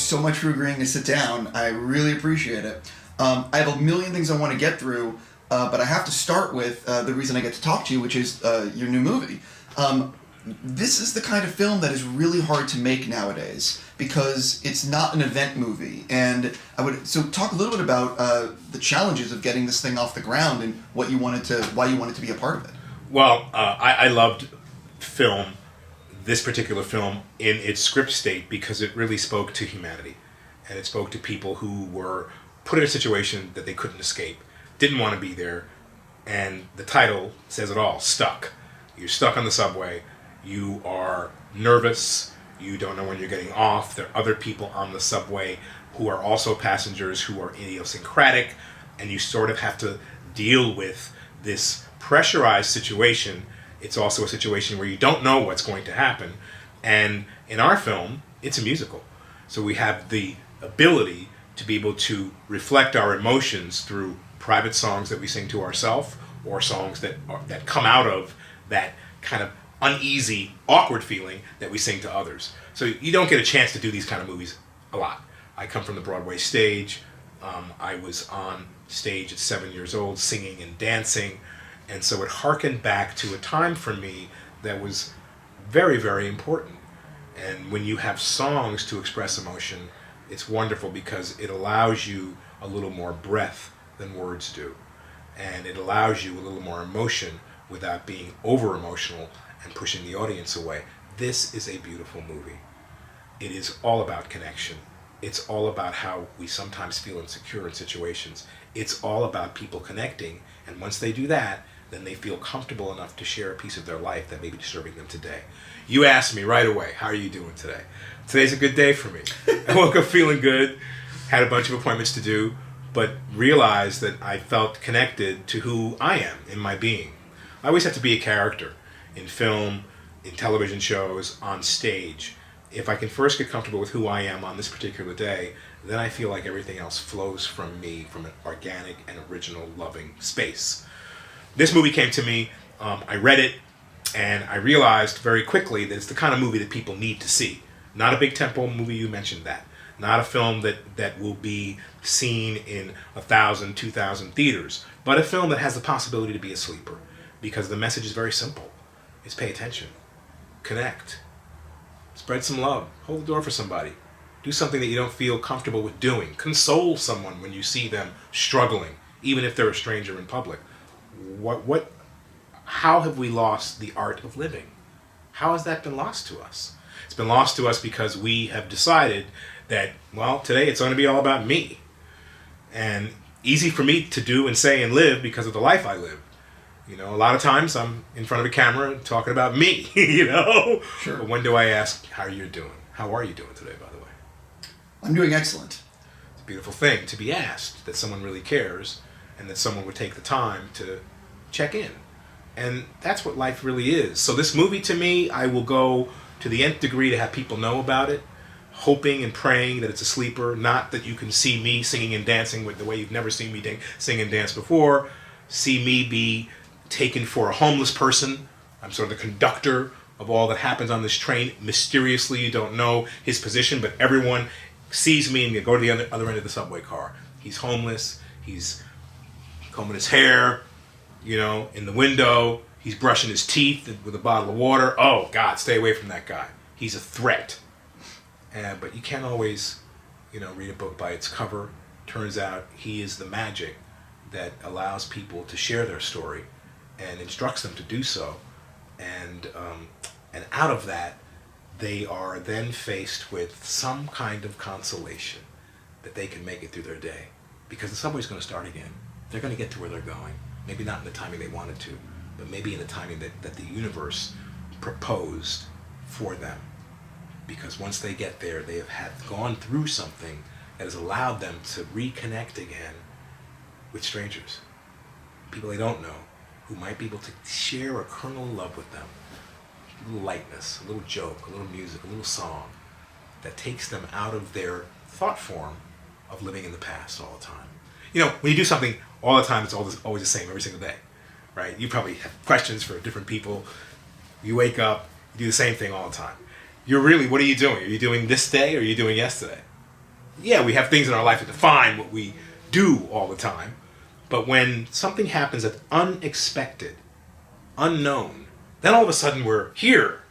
so much for agreeing to sit down. I really appreciate it. I have a million things I want to get through, but I have to start with the reason I get to talk to you, which is your new movie. This is the kind of film that is really hard to make nowadays because it's not an event movie. And so talk a little bit about the challenges of getting this thing off the ground and why you wanted to be a part of it. Well, I loved this particular film in its script state because it really spoke to humanity. And it spoke to people who were put in a situation that they couldn't escape, didn't want to be there. And the title says it all, Stuck. You're stuck on the subway. You are nervous. You don't know when you're getting off. There are other people on the subway who are also passengers who are idiosyncratic. And you sort of have to deal with this pressurized situation. It's also a situation where you don't know what's going to happen. And in our film, it's a musical. So we have the ability to be able to reflect our emotions through private songs that we sing to ourselves or songs that come out of that kind of uneasy, awkward feeling that we sing to others. So you don't get a chance to do these kind of movies a lot. I come from the Broadway stage. I was on stage at 7 years old singing and dancing. And so it harkened back to a time for me that was very, very important. And when you have songs to express emotion, it's wonderful because it allows you a little more breath than words do. And it allows you a little more emotion without being over-emotional and pushing the audience away. This is a beautiful movie. It is all about connection. It's all about how we sometimes feel insecure in situations. It's all about people connecting, and once they do that, then they feel comfortable enough to share a piece of their life that may be disturbing them today. You asked me right away, how are you doing today? Today's a good day for me. I woke up feeling good, had a bunch of appointments to do, but realized that I felt connected to who I am in my being. I always have to be a character in film, in television shows, on stage. If I can first get comfortable with who I am on this particular day, then I feel like everything else flows from me from an organic and original loving space. This movie came to me, I read it, and I realized very quickly that it's the kind of movie that people need to see. Not a big tentpole movie, you mentioned that. Not a film that will be seen in 1,000, 2,000 theaters, but a film that has the possibility to be a sleeper. Because the message is very simple. It's pay attention. Connect. Spread some love. Hold the door for somebody. Do something that you don't feel comfortable with doing. Console someone when you see them struggling, even if they're a stranger in public. How have we lost the art of living? How has that been lost to us? It's been lost to us because we have decided that, well, today it's going to be all about me. And easy for me to do and say and live because of the life I live. You know, a lot of times I'm in front of a camera talking about me, you know? Sure. But when do I ask, how are you doing? How are you doing today, by the way? I'm doing excellent. It's a beautiful thing to be asked that someone really cares and that someone would take the time to check in. And that's what life really is. So this movie, to me, I will go to the nth degree to have people know about it, hoping and praying that it's a sleeper, not that you can see me singing and dancing with the way you've never seen me sing and dance before, see me be taken for a homeless person. I'm sort of the conductor of all that happens on this train. Mysteriously, you don't know his position, but everyone sees me and you go to the other end of the subway car. He's homeless. He's combing his hair, you know, in the window. He's brushing his teeth with a bottle of water. Oh, God, stay away from that guy. He's a threat. But you can't always, you know, read a book by its cover. Turns out he is the magic that allows people to share their story and instructs them to do so. And out of that, they are then faced with some kind of consolation that they can make it through their day. Because the subway's going to start again. They're going to get to where they're going. Maybe not in the timing they wanted to, but maybe in the timing that the universe proposed for them. Because once they get there, they have gone through something that has allowed them to reconnect again with strangers. People they don't know, who might be able to share a kernel of love with them. A little lightness, a little joke, a little music, a little song that takes them out of their thought form of living in the past all the time. You know, when you do something all the time, it's always the same every single day, right? You probably have questions for different people. You wake up, you do the same thing all the time. What are you doing? Are you doing this day or are you doing yesterday? yeah, we have things in our life that define what we do all the time. But when something happens that's unexpected, unknown, then all of a sudden we're here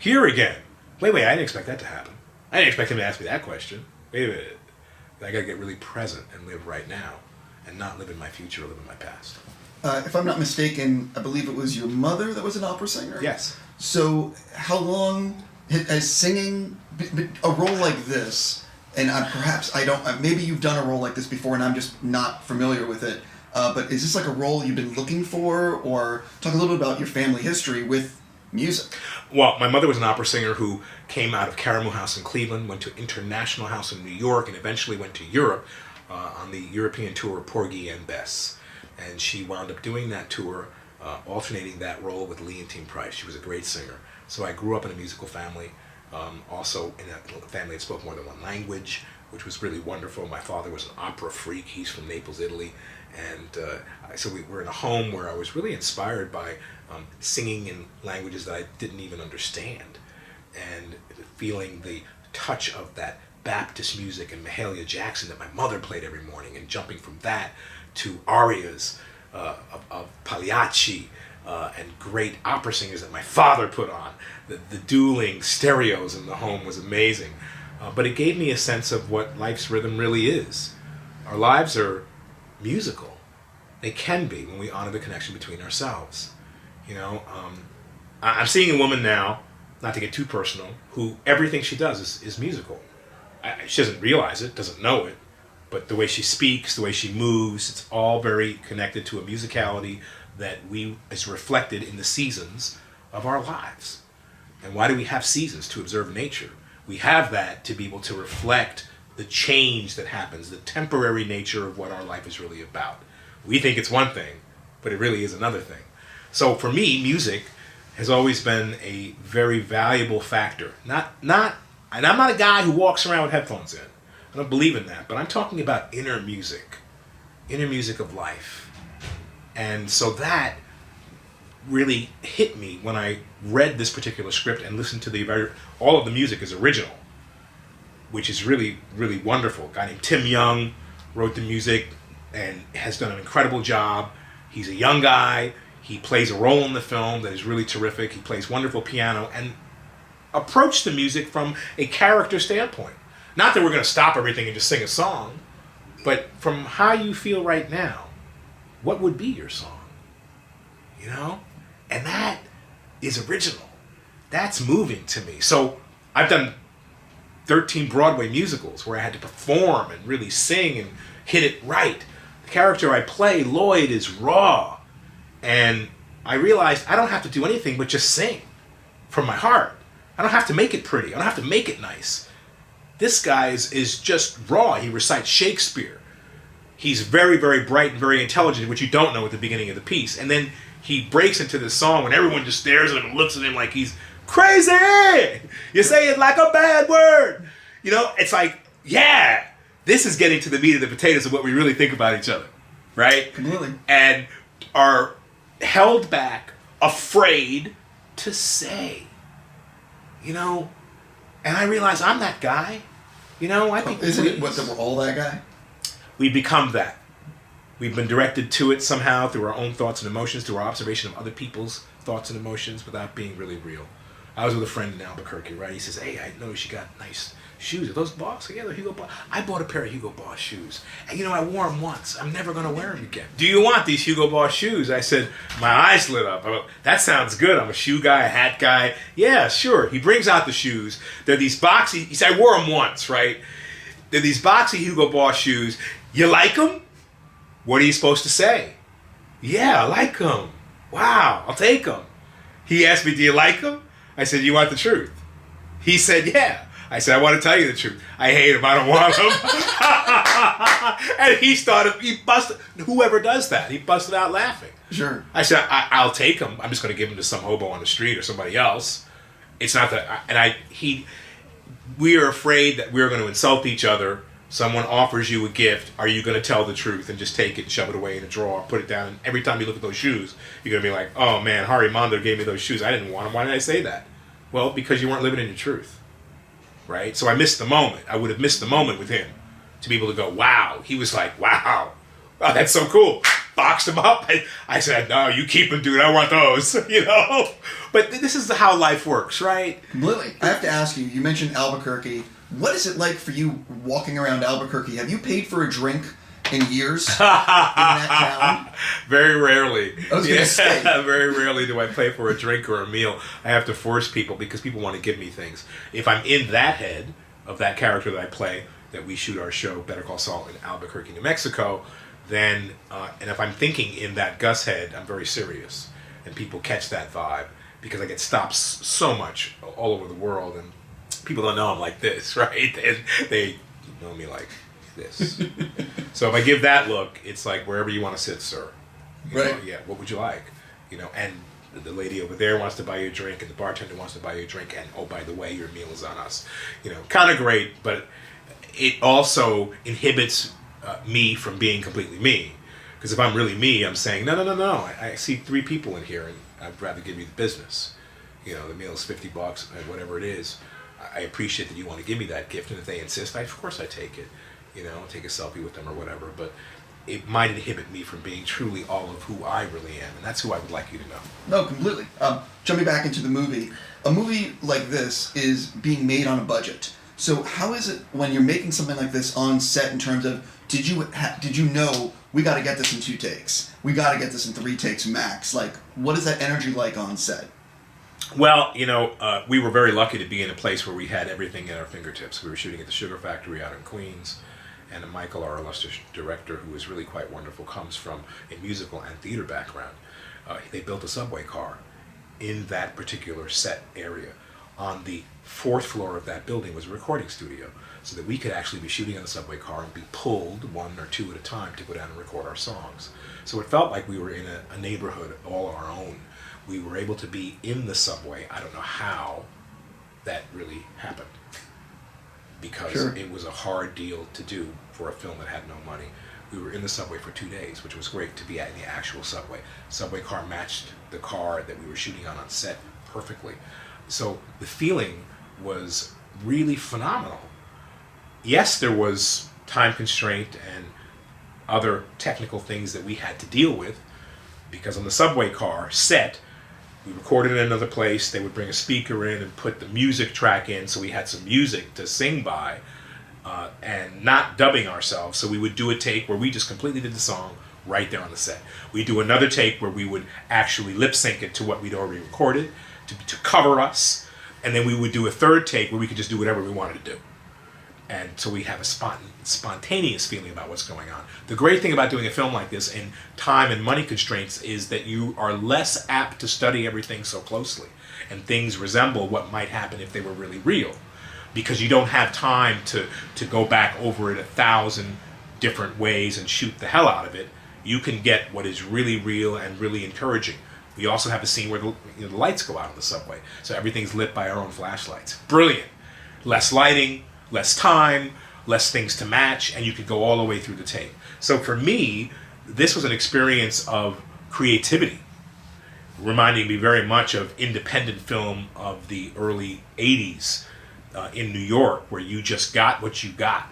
again. Wait, I didn't expect that to happen. I didn't expect him to ask me that question. Wait a minute. I gotta get really present and live right now and not live in my future or live in my past. If I'm not mistaken, I believe it was your mother that was an opera singer? Yes. So how long has singing, a role like this, and perhaps I don't, maybe you've done a role like this before and I'm just not familiar with it, but is this like a role you've been looking for, or talk a little bit about your family history with music? Well, my mother was an opera singer who came out of Caramoo House in Cleveland, went to International House in New York, and eventually went to Europe on the European tour of Porgy and Bess. And she wound up doing that tour, alternating that role with Leontine Price. She was a great singer. So I grew up in a musical family, also in a family that spoke more than one language, which was really wonderful. My father was an opera freak. He's from Naples, Italy. And so we were in a home where I was really inspired by singing in languages that I didn't even understand, and feeling the touch of that Baptist music and Mahalia Jackson that my mother played every morning, and jumping from that to arias of Pagliacci and great opera singers that my father put on. The dueling stereos in the home was amazing. But it gave me a sense of what life's rhythm really is. Our lives are musical. They can be when we honor the connection between ourselves. You know, I'm seeing a woman now, not to get too personal, who everything she does is musical. She doesn't realize it, doesn't know it, but the way she speaks, the way she moves, it's all very connected to a musicality that is reflected in the seasons of our lives. And why do we have seasons? To observe nature. We have that to be able to reflect the change that happens, the temporary nature of what our life is really about. We think it's one thing, but it really is another thing. So for me, music has always been a very valuable factor. And I'm not a guy who walks around with headphones in. I don't believe in that, but I'm talking about inner music of life. And so that really hit me when I read this particular script and listened to all of the music is original, which is really, really wonderful. A guy named Tim Young wrote the music and has done an incredible job. He's a young guy. He plays a role in the film that is really terrific. He plays wonderful piano and approached the music from a character standpoint. Not that we're going to stop everything and just sing a song, but from how you feel right now, what would be your song? You know? And that is original. That's moving to me. So I've done 13 Broadway musicals where I had to perform and really sing and hit it right. The character I play, Lloyd, is raw. And I realized I don't have to do anything but just sing from my heart. I don't have to make it pretty. I don't have to make it nice. This guy is just raw. He recites Shakespeare. He's very, very bright and very intelligent, which you don't know at the beginning of the piece. And then he breaks into this song when everyone just stares at him and looks at him like he's crazy. You say it like a bad word. You know, it's like, yeah, this is getting to the meat of the potatoes of what we really think about each other, right? Completely. And are held back, afraid to say, you know. And I realize I'm that guy. You know, I think... Isn't it what, that we're all that guy? We become that. We've been directed to it somehow through our own thoughts and emotions, through our observation of other people's thoughts and emotions without being really real. I was with a friend in Albuquerque, right? He says, hey, I noticed you got nice shoes. Are those Boss? Yeah, they're Hugo Boss. I bought a pair of Hugo Boss shoes. And you know, I wore them once. I'm never going to wear them again. Do you want these Hugo Boss shoes? I said, my eyes lit up. I went, that sounds good. I'm a shoe guy, a hat guy. Yeah, sure. He brings out the shoes. They're these boxy, he said, I wore them once, right? They're these boxy Hugo Boss shoes. You like them? What are you supposed to say? Yeah, I like them. Wow, I'll take them. He asked me, do you like them? I said, you want the truth? He said, yeah. I said, I want to tell you the truth. I hate them. I don't want them. And he busted, whoever does that, he busted out laughing. Sure. I said, I'll take them. I'm just going to give them to some hobo on the street or somebody else. It's not that, we are afraid that we're going to insult each other. Someone offers you a gift. Are you going to tell the truth and just take it and shove it away in a drawer, put it down, and every time you look at those shoes, you're going to be like, oh man, Hari Mondo gave me those shoes. I didn't want them. Why did I say that? Well, because you weren't living in your truth. right? So I missed the moment. I would have missed the moment with him to be able to go, wow. He was like, wow, that's so cool. Boxed him up. I said, no, you keep them, dude. I want those, you know? But this is how life works, right? Completely. I have to ask you, you mentioned Albuquerque. What is it like for you walking around Albuquerque? Have you paid for a drink in years in that town? Very rarely. I was going to say. Very rarely do I pay for a drink or a meal. I have to force people because people want to give me things. If I'm in that head of that character that I play, that we shoot our show, Better Call Saul, in Albuquerque, New Mexico, then, and if I'm thinking in that Gus head, I'm very serious. And people catch that vibe because I get stopped so much all over the world, and people don't know I'm like this, right? They know me like this. So if I give that look, it's like, wherever you want to sit, sir. You right. know, yeah, what would you like? You know, and the lady over there wants to buy you a drink, and the bartender wants to buy you a drink, and oh, by the way, your meal is on us. You know, kind of great, but it also inhibits me from being completely me. Because if I'm really me, I'm saying, no. I see 3 people in here, and I'd rather give you the business. You know, the meal is $50, whatever it is. I appreciate that you want to give me that gift, and if they insist, of course I take it. You know, take a selfie with them or whatever. But it might inhibit me from being truly all of who I really am, and that's who I would like you to know. No, completely. Jumping back into the movie, a movie like this is being made on a budget. So how is it when you're making something like this on set in terms of, did you know we got to get this in 2 takes? We got to get this in 3 takes max. Like, what is that energy like on set? Well, you know, we were very lucky to be in a place where we had everything at our fingertips. We were shooting at the Sugar Factory out in Queens, and Michael, our illustrious director, who is really quite wonderful, comes from a musical and theater background. They built a subway car in that particular set area. On the 4th floor of that building was a recording studio, so that we could actually be shooting on the subway car and be pulled 1 or 2 at a time to go down and record our songs. So it felt like we were in a neighborhood all our own. We were able to be in the subway. I don't know how that really happened, because Sure. It was a hard deal to do for a film that had no money. We were in the subway for 2 days, which was great to be in the actual subway. Subway car matched the car that we were shooting on set perfectly. So the feeling was really phenomenal. Yes, there was time constraint and other technical things that we had to deal with, because on the subway car set, we recorded in another place. They would bring a speaker in and put the music track in, so we had some music to sing by, and not dubbing ourselves. So we would do a take where we just completely did the song right there on the set. We'd do another take where we would actually lip sync it to what we'd already recorded to cover us, and then we would do a 3rd take where we could just do whatever we wanted to do. And so we have a spontaneous feeling about what's going on. The great thing about doing a film like this in time and money constraints is that you are less apt to study everything so closely, and things resemble what might happen if they were really real, because you don't have time to go back over it 1,000 different ways and shoot the hell out of it. You can get what is really real and really encouraging. We also have a scene where the lights go out on the subway, so everything's lit by our own flashlights. Brilliant. Less lighting, less time, less things to match, and you could go all the way through the tape. So for me, this was an experience of creativity, reminding me very much of independent film of the early 80s in New York, where you just got what you got,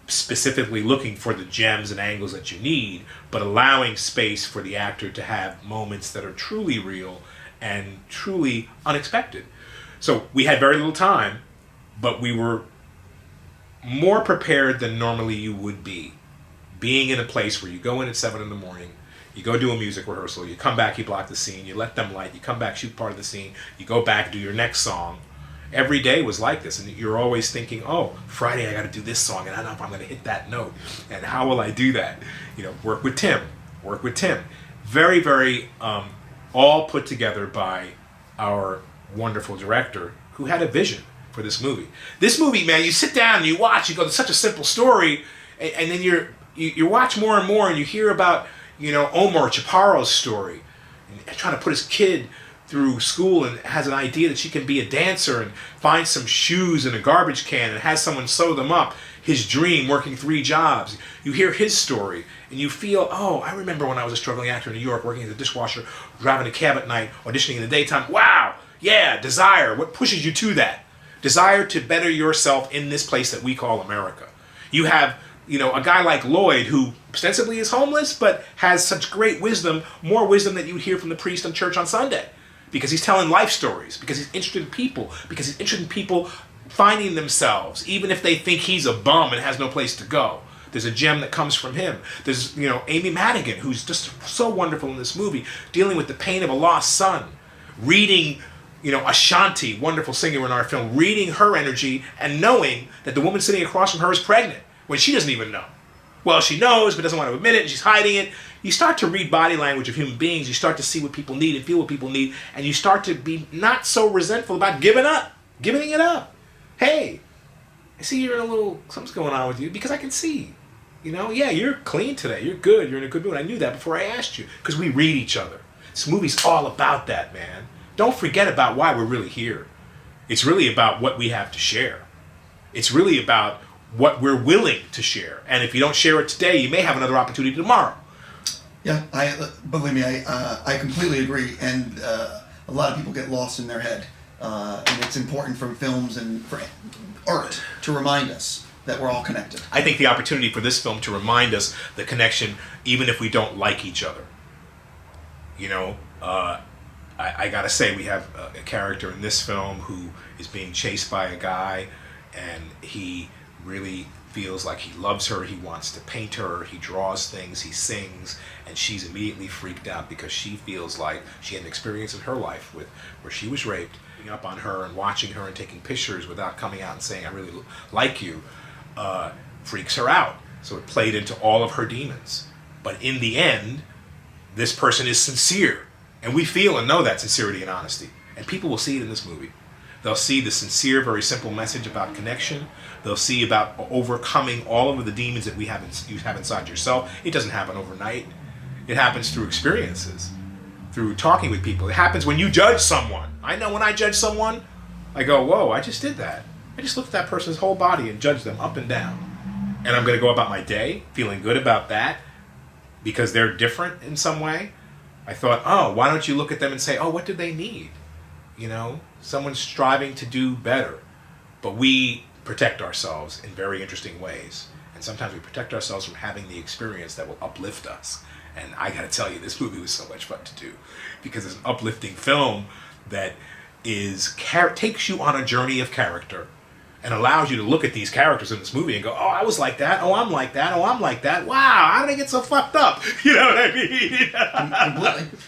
specifically looking for the gems and angles that you need, but allowing space for the actor to have moments that are truly real and truly unexpected. So we had very little time, but we were more prepared than normally you would be. Being in a place where you go in at 7 in the morning, you go do a music rehearsal, you come back, you block the scene, you let them light, you come back, shoot part of the scene, you go back, do your next song. Every day was like this, and you're always thinking, oh, Friday I got to do this song, and I don't know if I'm going to hit that note, and how will I do that? You know, work with Tim. Very, very all put together by our wonderful director, who had a vision for this movie. This movie, man, you sit down and you watch, you go, it's such a simple story, and then you watch more and more, and you hear about, you know, Omar Chaparro's story, and trying to put his kid through school, and has an idea that she can be a dancer and find some shoes in a garbage can and has someone sew them up. His dream, working 3 jobs. You hear his story and you feel, oh, I remember when I was a struggling actor in New York, working as a dishwasher, driving a cab at night, auditioning in the daytime. Wow, yeah, desire. What pushes you to that? Desire to better yourself in this place that we call America. You have, a guy like Lloyd who ostensibly is homeless, but has such great wisdom, more wisdom than you would hear from the priest in church on Sunday. Because he's telling life stories, because he's interested in people, because he's interested in people finding themselves, even if they think he's a bum and has no place to go. There's a gem that comes from him. There's, Amy Madigan, who's just so wonderful in this movie, dealing with the pain of a lost son, reading, Ashanti, wonderful singer in our film, reading her energy and knowing that the woman sitting across from her is pregnant when she doesn't even know. Well, she knows, but doesn't want to admit it, and she's hiding it. You start to read body language of human beings. You start to see what people need and feel what people need, and you start to be not so resentful about giving it up. Hey, I see you're in a little, something's going on with you, because I can see. Yeah, you're clean today. You're good. You're in a good mood. I knew that before I asked you, because we read each other. This movie's all about that, man. Don't forget about why we're really here. It's really about what we have to share. It's really about what we're willing to share. And if you don't share it today, you may have another opportunity tomorrow. Yeah, believe me, I completely agree. And a lot of people get lost in their head. And it's important for films and for art to remind us that we're all connected. I think the opportunity for this film to remind us the connection, even if we don't like each other. I gotta say, we have a character in this film who is being chased by a guy, and he really feels like he loves her, he wants to paint her, he draws things, he sings, and she's immediately freaked out because she feels like she had an experience in her life where she was raped, up on her and watching her and taking pictures without coming out and saying, I really like you, freaks her out. So it played into all of her demons. But in the end, this person is sincere. And we feel and know that sincerity and honesty. And people will see it in this movie. They'll see the sincere, very simple message about connection. They'll see about overcoming all of the demons that you have inside yourself. It doesn't happen overnight. It happens through experiences, through talking with people. It happens when you judge someone. I know when I judge someone, I go, whoa, I just did that. I just looked at that person's whole body and judged them up and down. And I'm going to go about my day feeling good about that because they're different in some way. I thought, oh, why don't you look at them and say, oh, what do they need? Someone's striving to do better. But we protect ourselves in very interesting ways. And sometimes we protect ourselves from having the experience that will uplift us. And I got to tell you, this movie was so much fun to do because it's an uplifting film that takes you on a journey of character and allows you to look at these characters in this movie and go, oh, I was like that. Oh, I'm like that. Oh, I'm like that. Wow, how did I get so fucked up? You know what I mean? Completely.